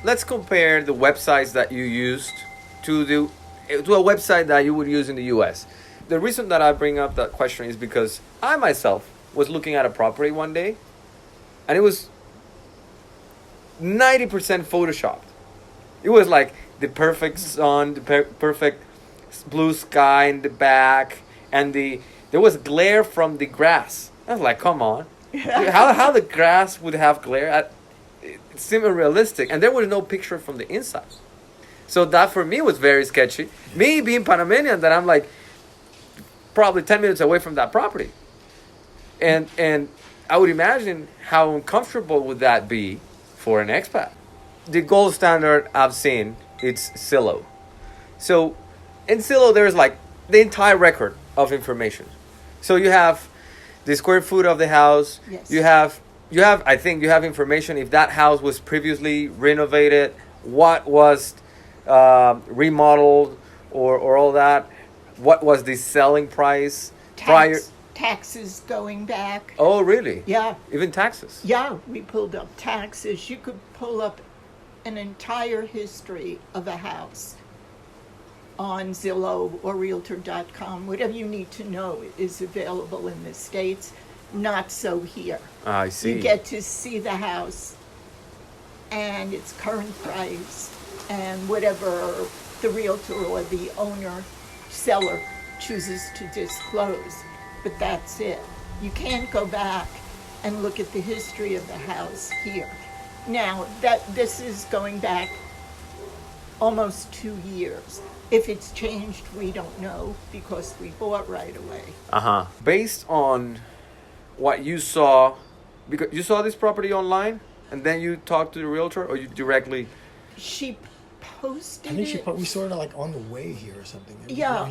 Let's compare the websites that you used to a website that you would use in the US. The reason that I bring up that question is because I myself was looking at a property one day and it was 90% photoshopped. It was like the perfect sun, the perfect blue sky in the back, and there was glare from the grass. I was like, come on. How the grass would have glare? It seemed unrealistic. And there was no picture from the inside. So that for me was very sketchy. Me being Panamanian, that I'm like probably 10 minutes away from that property. And I would imagine how uncomfortable would that be for an expat. The gold standard I've seen, it's Zillow. So in Zillow, there's like the entire record of information. So you have the square foot of the house. Yes. You have I think you have information if that house was previously renovated, what was remodeled or all that, what was the selling price prior. Taxes going back. Oh, really? Yeah. Even taxes? Yeah, we pulled up taxes. You could pull up an entire history of a house on Zillow or Realtor.com. Whatever you need to know is available in the States. Not so here. I see. You get to see the house and its current price and whatever the realtor or the owner, seller chooses to disclose. But that's it. You can't go back and look at the history of the house here. Now, this is going back almost 2 years. If it's changed, we don't know because we bought right away. Uh-huh. Based on what you saw, because you saw this property online and then you talked to the realtor, or you directly? She posted I think it. we saw it like on the way here or something. Yeah.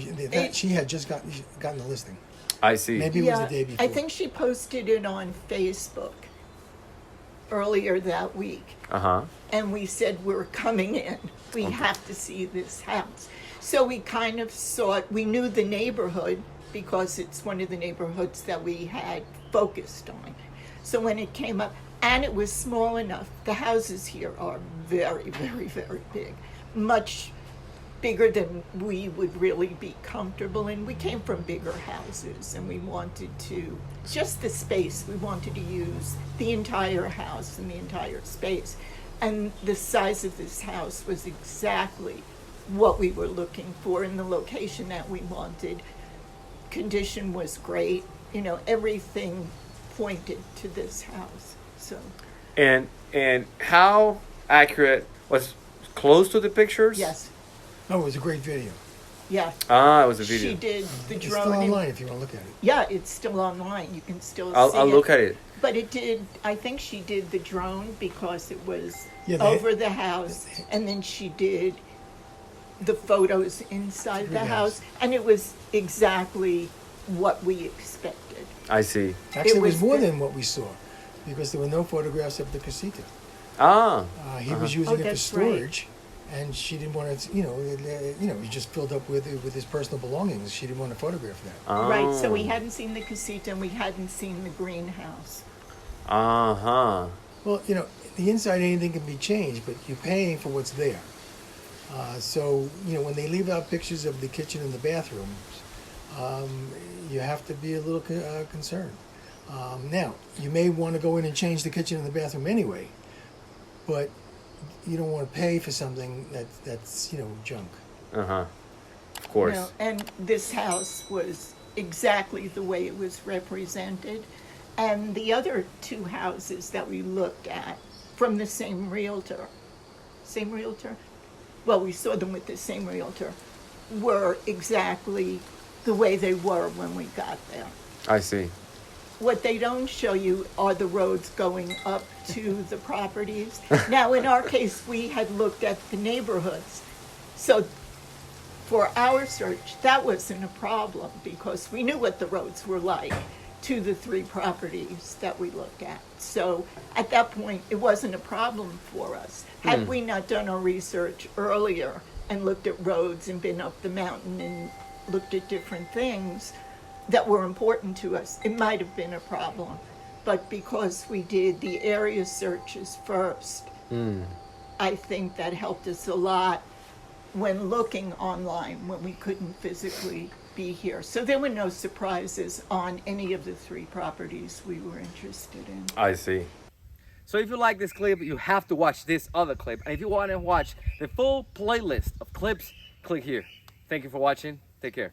She had just gotten the listing. I see. Maybe it was the day before. I think she posted it on Facebook earlier that week. Uh-huh. And we said, we're coming in. We have to see this house. So we kind of saw it. We knew the neighborhood because it's one of the neighborhoods that we had focused on. So when it came up, and it was small enough, the houses here are very, very, very big. Much bigger than we would really be comfortable in. We came from bigger houses and we wanted to, just the space, we wanted to use the entire house and the entire space. And the size of this house was exactly what we were looking for in the location that we wanted. Condition was great. You know, everything pointed to this house. So. And how accurate was close to the pictures? Yes. Oh, it was a great video. Yeah. Ah, it was a video. She did the It's drone. still online if you want to look at it. Yeah, it's still online. You can still see I'll it. look at it. But it did, I think she did the drone because it was Yeah, over the house, and then she did the photos inside the house, and it was exactly what we expected. I see. Actually, it was was more the- than what we saw because there were no photographs of the casita. Ah. He was using it for that's right. storage, and she didn't want to. He just filled up with his personal belongings. She didn't want to photograph that. Oh. Right, so we hadn't seen the casita and we hadn't seen the greenhouse. Uh-huh. Well, the inside anything can be changed, but you're paying for what's there. So when they leave out pictures of the kitchen and the bathrooms, you have to be a little concerned. Now, you may want to go in and change the kitchen and the bathroom anyway, but you don't want to pay for something that's junk. Uh-huh. Of course. You know, and this house was exactly the way it was represented. And the other two houses that we looked at from the same realtor, well, we saw them with the same realtor, were exactly the way they were when we got there. I see. What they don't show you are the roads going up to the properties. Now, in our case, we had looked at the neighborhoods. So for our search, that wasn't a problem because we knew what the roads were like to the three properties that we looked at. So at that point, it wasn't a problem for us. Had we not done our research earlier and looked at roads and been up the mountain and looked at different things that were important to us, it might have been a problem. But because we did the area searches first, I think that helped us a lot when looking online, when we couldn't physically be here. So there were no surprises on any of the 3 properties we were interested in. I see. So if you like this clip, you have to watch this other clip. And if you want to watch the full playlist of clips, click here. Thank you for watching. Take care.